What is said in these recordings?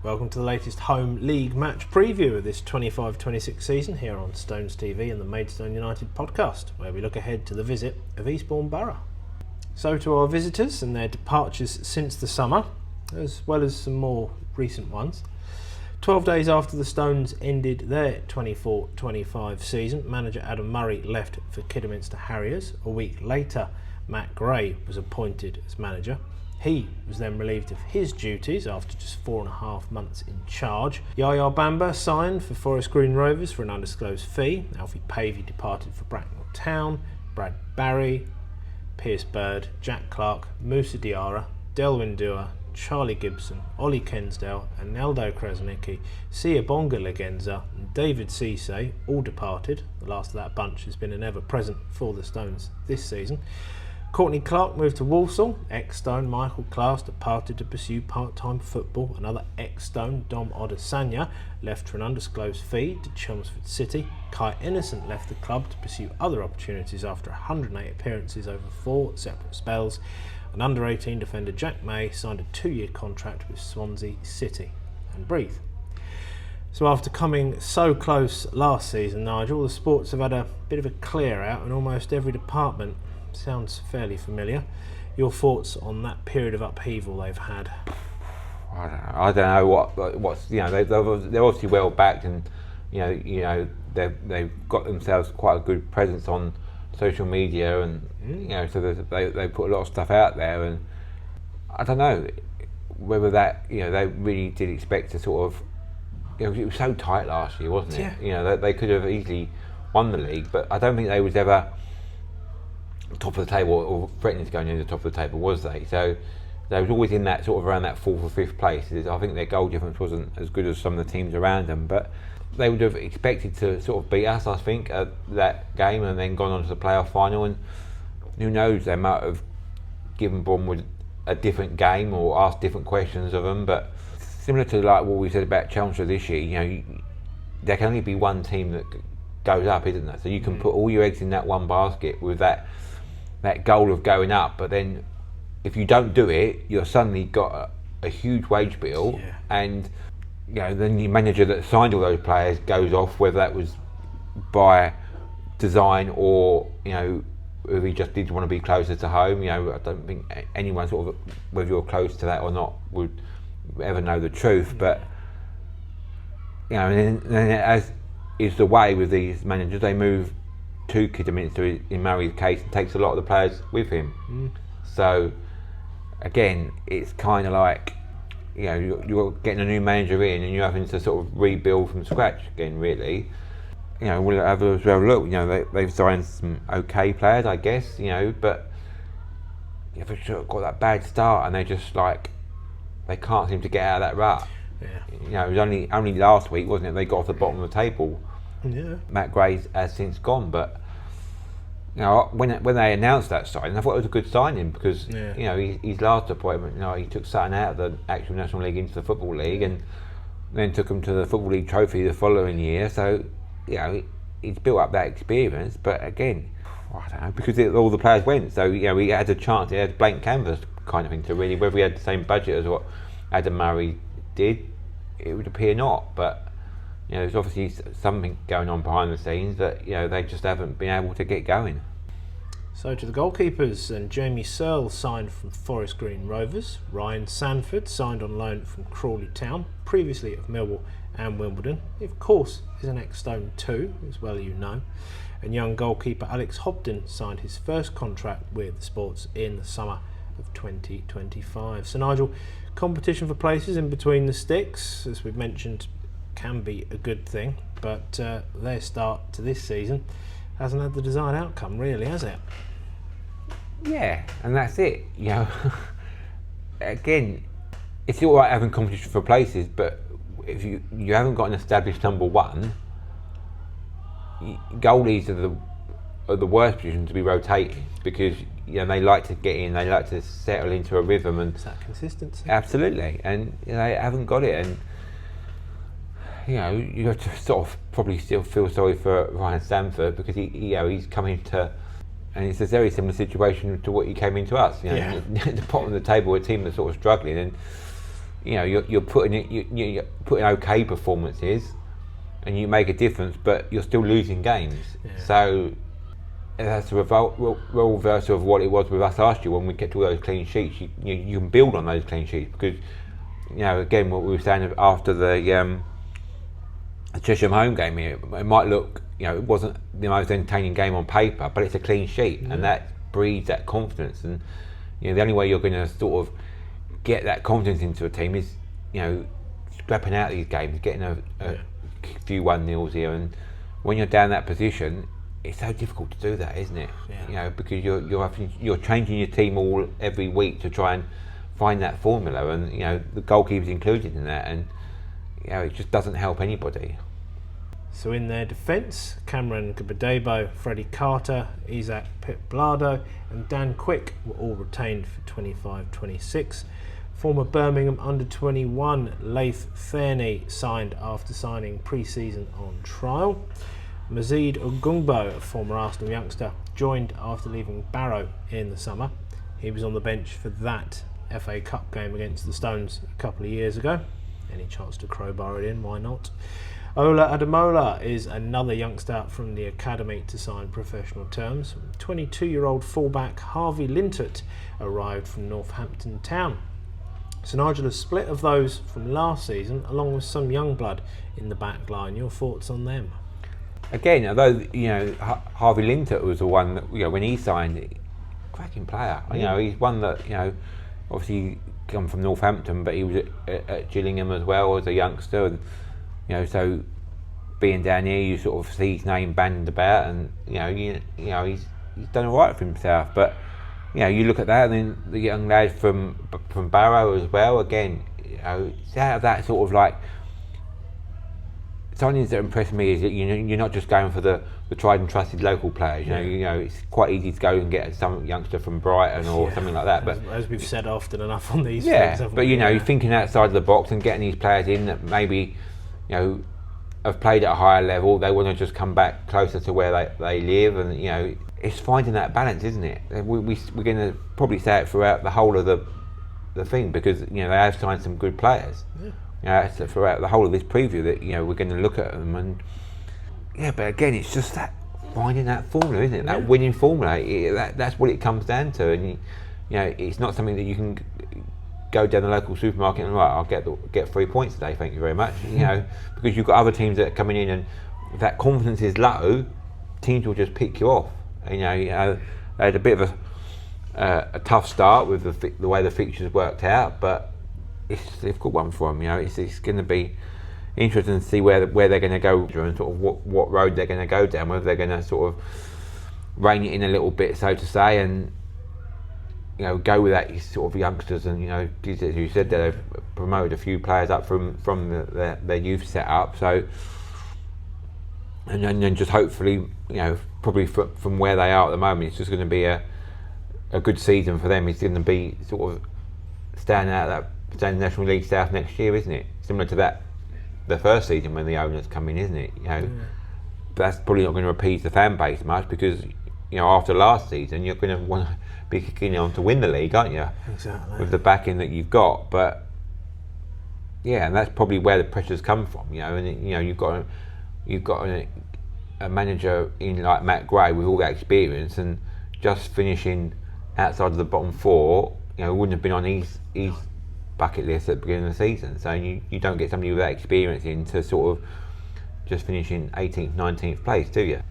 Welcome to the latest home league match preview of this 25-26 season here on Stones TV and the Maidstone United podcast, where we look ahead to the visit of Eastbourne Borough. So to our visitors and their departures since the summer, as well as some more recent ones. 12 days after the Stones ended their 24-25 season, manager Adam Murray left for Kidderminster Harriers. A week later, Matt Gray was appointed as manager. He was then relieved of his duties after just 4.5 months in charge. Yaya Bamba signed for Forest Green Rovers for an undisclosed fee. Alfie Pavey departed for Bracknell Town. Brad Barry, Pierce Bird, Jack Clark, Moussa Diarra, Delwyn Dua, Charlie Gibson, Ollie Kensdale, Aneldo Krasnicki, Sia Bonga Legenza and David Cisse all departed. The last of that bunch has been an ever-present for the Stones this season. Courtney Clark moved to Walsall. Ex-Stone Michael Class departed to pursue part-time football. Another ex-Stone, Dom Odesanya, left for an undisclosed fee to Chelmsford City. Kai Innocent left the club to pursue other opportunities after 108 appearances over 4 separate spells. And under-18 defender Jack May signed a 2-year contract with Swansea City. And breathe. So after coming so close last season, Nigel, the Sports have had a bit of a clear out in almost every department. Sounds fairly familiar. Your thoughts on that period of upheaval they've had? I don't know what's they're obviously well backed, and they've got themselves quite a good presence on social media, and so they put a lot of stuff out there, and I don't know whether that they really did expect to sort of it was so tight last year, wasn't it? Yeah. They could have easily won the league, but I don't think they was ever top of the table or threatening to go near the top of the table, was they? So they was always in that sort of around that 4th or 5th place. I think their goal difference wasn't as good as some of the teams around them, but they would have expected to sort of beat us, I think, at that game and then gone on to the playoff final, and who knows, they might have given Bournemouth a different game or asked different questions of them. But similar to like what we said about Chelmsford this year, there can only be one team that goes up, isn't there? So you can put all your eggs in that one basket with that goal of going up, but then if you don't do it, you've suddenly got a huge wage bill, and then the manager that signed all those players goes off, whether that was by design or if he just did want to be closer to home. I don't think anyone sort of, whether you're close to that or not, would ever know the truth. But and then as is the way with these managers, they move to Kidderminster in Murray's case and takes a lot of the players with him. So again, it's kind of like you're getting a new manager in and you're having to sort of rebuild from scratch again, really. We'll have a look. They've signed some okay players, I guess, but they've sort of got that bad start and they just they can't seem to get out of that rut. It was only last week, wasn't it? They got off the bottom of the table. Yeah. Matt Gray has since gone, but when they announced that signing, I thought it was a good signing because his last appointment, he took Sutton out of the actual National League into the Football League, and then took him to the Football League trophy the following year. So he's built up that experience. But again, I don't know, because all the players went, so he had a chance. He had a blank canvas kind of thing to really, whether he had the same budget as what Adam Murray did, it would appear not, but. There's obviously something going on behind the scenes that they just haven't been able to get going. So to the goalkeepers, and Jamie Searle signed from Forest Green Rovers. Ryan Sanford signed on loan from Crawley Town, previously of Millwall and Wimbledon. He of course is an ex-Stone too, as well And young goalkeeper Alex Hobden signed his first contract with the Sports in the summer of 2025. So Nigel, competition for places in between the sticks, as we've mentioned, can be a good thing, but their start to this season hasn't had the desired outcome, really, has it? Yeah, and that's it. Again, it's all right having competition for places, but if you haven't got an established number one, goalies are the worst position to be rotating, because they like to get in, they like to settle into a rhythm, and it's that consistency. Absolutely, and they haven't got it, and you have to sort of probably still feel sorry for Ryan Sanford, because he's coming to, and it's a very similar situation to what he came into us. At the bottom of the table, a team that's sort of struggling, and you're putting you're putting okay performances, and you make a difference, but you're still losing games. Yeah. So that's the reverse of what it was with us last year when we kept all those clean sheets. You can build on those clean sheets because, again, what we were saying after the Chesham home game here, it might look, it wasn't the most entertaining game on paper, but it's a clean sheet, and that breeds that confidence. And the only way you're going to sort of get that confidence into a team is, scrapping out these games, getting a few 1-0s here, and when you're down that position, it's so difficult to do that, isn't it? Yeah. Because you're changing your team every week to try and find that formula, and the goalkeeper's included in that, and it just doesn't help anybody. So in their defence, Cameron Gabadebo, Freddie Carter, Isaac Pip-Blado and Dan Quick were all retained for 25-26. Former Birmingham under-21 Laith Fairney signed after signing pre-season on trial. Mazid Ogungbo, a former Arsenal youngster, joined after leaving Barrow in the summer. He was on the bench for that FA Cup game against the Stones a couple of years ago. Any chance to crowbar it in, why not? Ola Ademola is another youngster from the academy to sign professional terms. 22-year-old fullback Harvey Lintert arrived from Northampton Town. So Nigel, a split of those from last season, along with some young blood in the back line. Your thoughts on them? Again, although Harvey Lintert was the one that when he signed, cracking player. He's one that obviously come from Northampton, but he was at Gillingham as well as a youngster, and so being down here, you sort of see his name bandied about, and he's done all right for himself. But you look at that, and then the young lad from Barrow as well. Again, it's out of that sort of like. Something that impressed me is that you're not just going for the tried and trusted local players. It's quite easy to go and get some youngster from Brighton or something like that. But as we've said often enough on these things, things, but you're thinking outside of the box and getting these players in that maybe have played at a higher level. They want to just come back closer to where they live, and it's finding that balance, isn't it? We're going to probably say it throughout the whole of the thing because they have signed some good players. So throughout the whole of this preview that we're going to look at them, and but again it's just that finding that formula, isn't it? That winning formula. That's what it comes down to, and it's not something that you can go down the local supermarket and I'll get 3 points today, thank you very much. Because you've got other teams that are coming in, and if that confidence is low, teams will just pick you off. They had a bit of a tough start with the way the fixtures worked out, but it's a difficult one for them. It's going to be interesting to see where they're going to go and sort of what road they're going to go down. Whether they're going to sort of rein it in a little bit, so to say, and go with that sort of youngsters. And as you said, they've promoted a few players up from their youth set-up. So and then just hopefully, probably from where they are at the moment, it's just going to be a good season for them. It's going to be sort of standing out that. Staying National League South next year, isn't it? Similar to the first season when the owners come in, isn't it? But that's probably not going to appease the fan base much because after last season you're going to want to be kicking on to win the league, aren't you? Exactly. With the backing that you've got, but and that's probably where the pressures come from. And you've got a manager in like Matt Gray with all that experience, and just finishing outside of the bottom four, wouldn't have been on his bucket list at the beginning of the season. So you don't get somebody with that experience in to sort of just finish in 18th, 19th place, do you?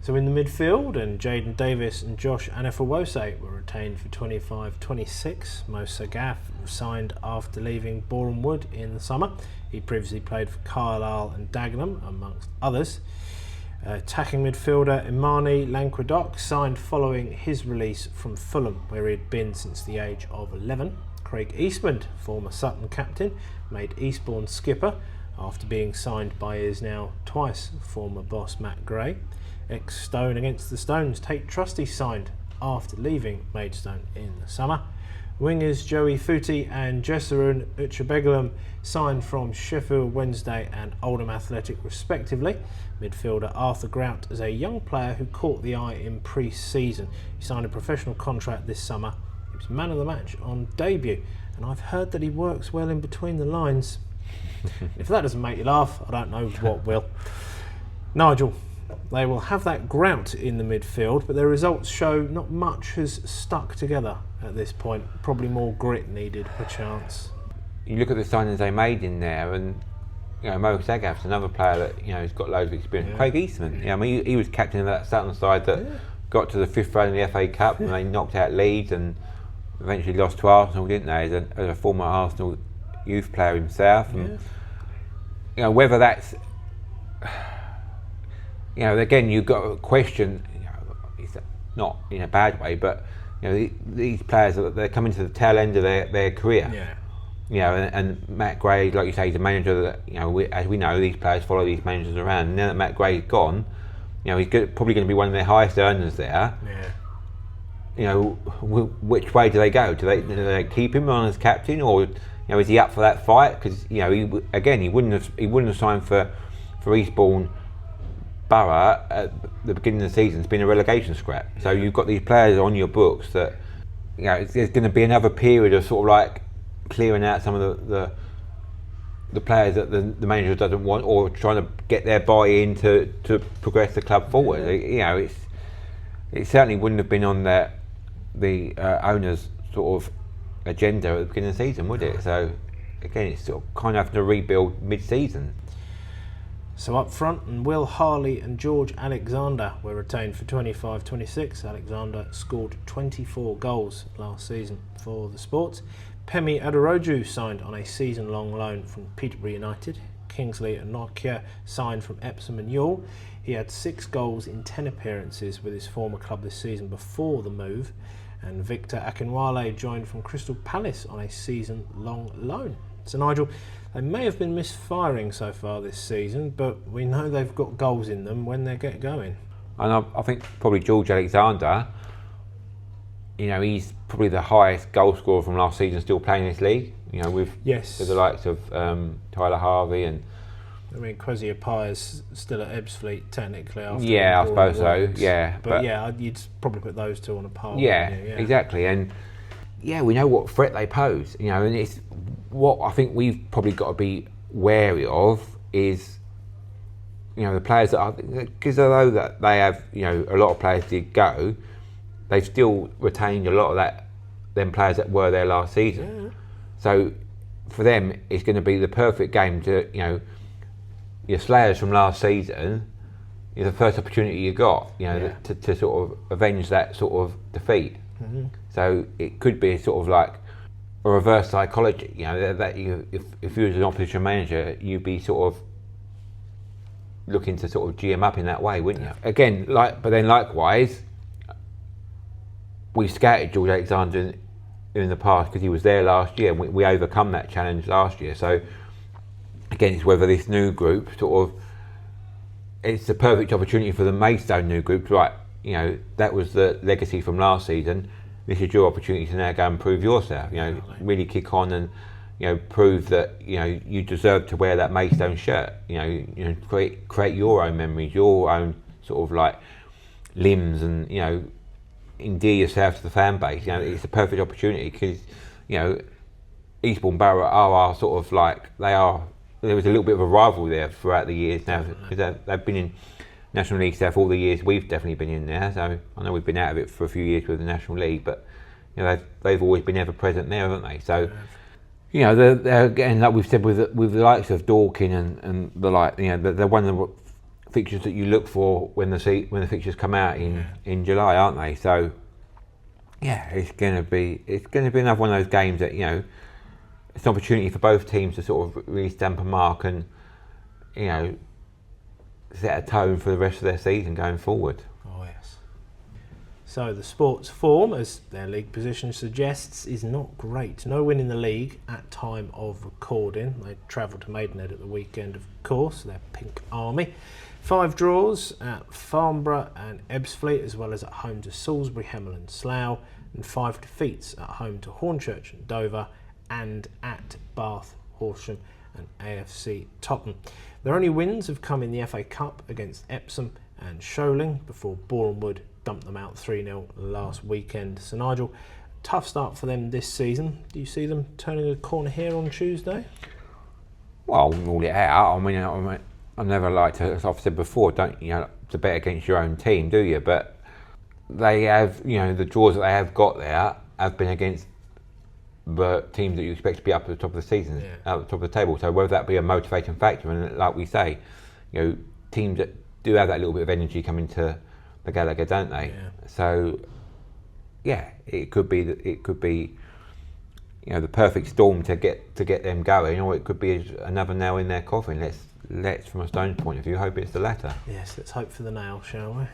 So in the midfield, and Jaden Davis and Josh Anifawose were retained for 25-26. Mo Sagaf signed after leaving Boreham Wood in the summer. He previously played for Carlisle and Dagenham, amongst others. Attacking midfielder Imani Languedoc signed following his release from Fulham, where he had been since the age of 11. Craig Eastbourne, former Sutton captain, made Eastbourne skipper after being signed by his now twice former boss Matt Gray. Ex-Stone against the Stones, Tate Trusty signed after leaving Maidstone in the summer. Wingers Joey Footy and Jesserun Uchabeglum signed from Sheffield Wednesday and Oldham Athletic respectively. Midfielder Arthur Grout is a young player who caught the eye in pre-season. He signed a professional contract this summer. He was man of the match on debut, and I've heard that he works well in between the lines. If that doesn't make you laugh, I don't know what will. Nigel, they will have that grout in the midfield, but their results show not much has stuck together at this point. Probably more grit needed, perchance. You look at the signings they made in there, and Mo Sagaf's another player that has got loads of experience. Yeah. Craig Eastman, I mean, he was captain of that Sutton side that got to the 5th round of the FA Cup, and they knocked out Leeds and eventually lost to Arsenal, didn't they? As a former Arsenal youth player himself, and whether that's again, you've got to question, it's not in a bad way, but these players, they're coming to the tail end of their career. And Matt Gray, like you say, is a manager that as we know, these players follow these managers around. And now that Matt Gray's gone, he's probably going to be one of their highest earners there. Which way do they go? Do they keep him on as captain, or is he up for that fight? Because he wouldn't have signed for Eastbourne Borough at the beginning of the season. It's been a relegation scrap. So you've got these players on your books that there's going to be another period of sort of like clearing out some of the players that the manager doesn't want, or trying to get their buy-in to progress the club forward. It certainly wouldn't have been on the owner's sort of agenda at the beginning of the season, would it? So again, it's sort of kind of having to rebuild mid-season. So up front, and Will Harley and George Alexander were retained for 25-26. Alexander scored 24 goals last season for the Sports. Pemi Aderoju signed on a season-long loan from Peterborough United. Kingsley Nokia signed from Epsom and Ewell. He had 6 goals in 10 appearances with his former club this season before the move. And Victor Akinwale joined from Crystal Palace on a season-long loan. So Nigel, they may have been misfiring so far this season, but we know they've got goals in them when they get going. And I think probably George Alexander, he's probably the highest goal scorer from last season still playing this league, with the likes of Tyler Harvey and... I mean, Kwesi Appiah's still at Ebbsfleet technically after... Yeah, I suppose so, yeah. But you'd probably put those two on a par. Yeah, exactly. And we know what threat they pose, and it's what I think we've probably got to be wary of is, the players that are... Because although that they have, a lot of players did go, they've still retained a lot of them players that were there last season. Yeah. So for them, it's going to be the perfect game to, your slayers from last season is the first opportunity you got, to sort of avenge that sort of defeat. Mm-hmm. So it could be sort of like a reverse psychology, that if you was an opposition manager, you'd be sort of looking to sort of G 'em up in that way, wouldn't you? Again, but then likewise, we scouted George Alexander in the past because he was there last year, and we overcome that challenge last year. So again, it's whether this new group it's the perfect opportunity for the Maidstone new group, right? That was the legacy from last season. This is your opportunity to now go and prove yourself. Really kick on and prove that you deserve to wear that Maidstone shirt. Create your own memories, your own sort of like limbs, and endear yourself to the fan base. It's a perfect opportunity because Eastbourne Borough are our sort of like there was a little bit of a rivalry there throughout the years now, because they've been in National League stuff all the years we've definitely been in there. So I know we've been out of it for a few years with the National League, but they've always been ever present there, haven't they? So they're getting, like we've said, with the likes of Dorking and the like. They're one of the fixtures that you look for when the fixtures come out in July, aren't they? So it's going to be another one of those games that it's an opportunity for both teams to sort of really stamp a mark and set a tone for the rest of their season going forward. Oh yes. So the Sports form, as their league position suggests, is not great. No win in the league at time of recording. They travelled to Maidenhead at the weekend, of course. Their Pink Army. 5 draws at Farnborough and Ebbsfleet, as well as at home to Salisbury, Hemel and Slough, and 5 defeats at home to Hornchurch and Dover, and at Bath, Horsham and AFC Tottenham. Their only wins have come in the FA Cup against Epsom and Sholing before Bournemouth dumped them out 3-0 last weekend. So Nigel, tough start for them this season. Do you see them turning a corner here on Tuesday? Well, I wouldn't rule it out. I mean, I never like to, as I've said before, don't to bet against your own team, do you? But they have, the draws that they have got there have been against the teams that you expect to be up at the top of the season, at the top of the table. So whether that be a motivating factor, and like we say, teams that do have that little bit of energy coming to the Gallagher, don't they? Yeah. So, it could be the perfect storm to get them going, or it could be another nail in their coffin. Let's from a Stones point of view, hope it's the latter. Yes, let's hope for the nail, shall we?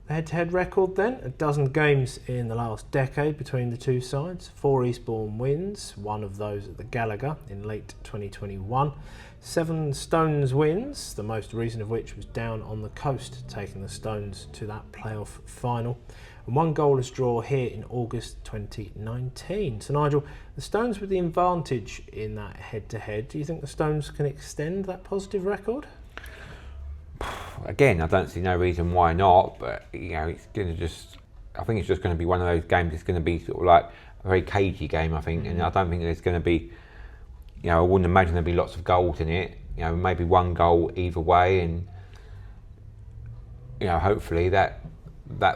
The head-to-head record then, a dozen games in the last decade between the two sides, 4 Eastbourne wins, one of those at the Gallagher in late 2021, 7 Stones wins, the most recent of which was down on the coast, taking the Stones to that playoff final, and 1 goalless draw here in August 2019. So Nigel, the Stones with the advantage in that head-to-head, do you think the Stones can extend that positive record? Again, I don't see no reason why not, but it's going to I think it's just going to be one of those games. It's going to be sort of like a very cagey game, I think, and I don't think there's going to be, I wouldn't imagine there'll be lots of goals in it. Maybe 1 goal either way, and hopefully that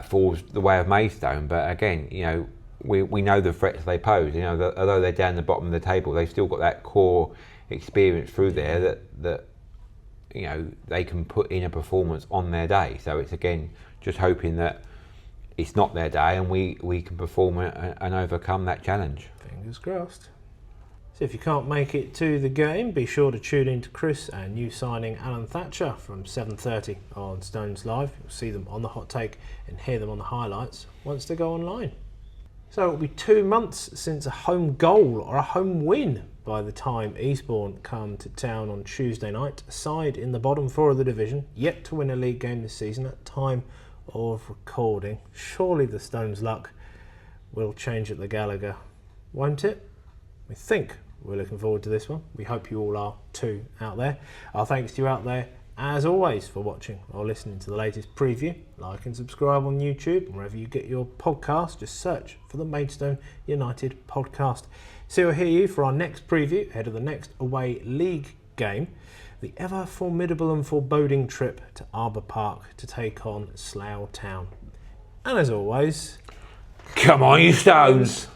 falls the way of Maidstone. But again, we know the threats they pose. Although they're down the bottom of the table, they've still got that core experience through there that they can put in a performance on their day. So it's again just hoping that it's not their day and we can perform and overcome that challenge. Fingers crossed. So if you can't make it to the game, be sure to tune in to Chris and new signing Alan Thatcher from 7:30 on Stones Live. You'll see them on the hot take and hear them on the highlights once they go online. So it'll be 2 months since a home goal or a home win by the time Eastbourne come to town on Tuesday night. A side in the bottom 4 of the division, yet to win a league game this season at time of recording. Surely the Stones' luck will change at the Gallagher, won't it? We think we're looking forward to this one. We hope you all are too out there. Our thanks to you out there, as always, for watching or listening to the latest preview. Like and subscribe on YouTube, and wherever you get your podcast, just search for the Maidstone United podcast. See or hear you for our next preview ahead of the next away league game, the ever formidable and foreboding trip to Arbour Park to take on Slough Town. And as always, come on, you Stones!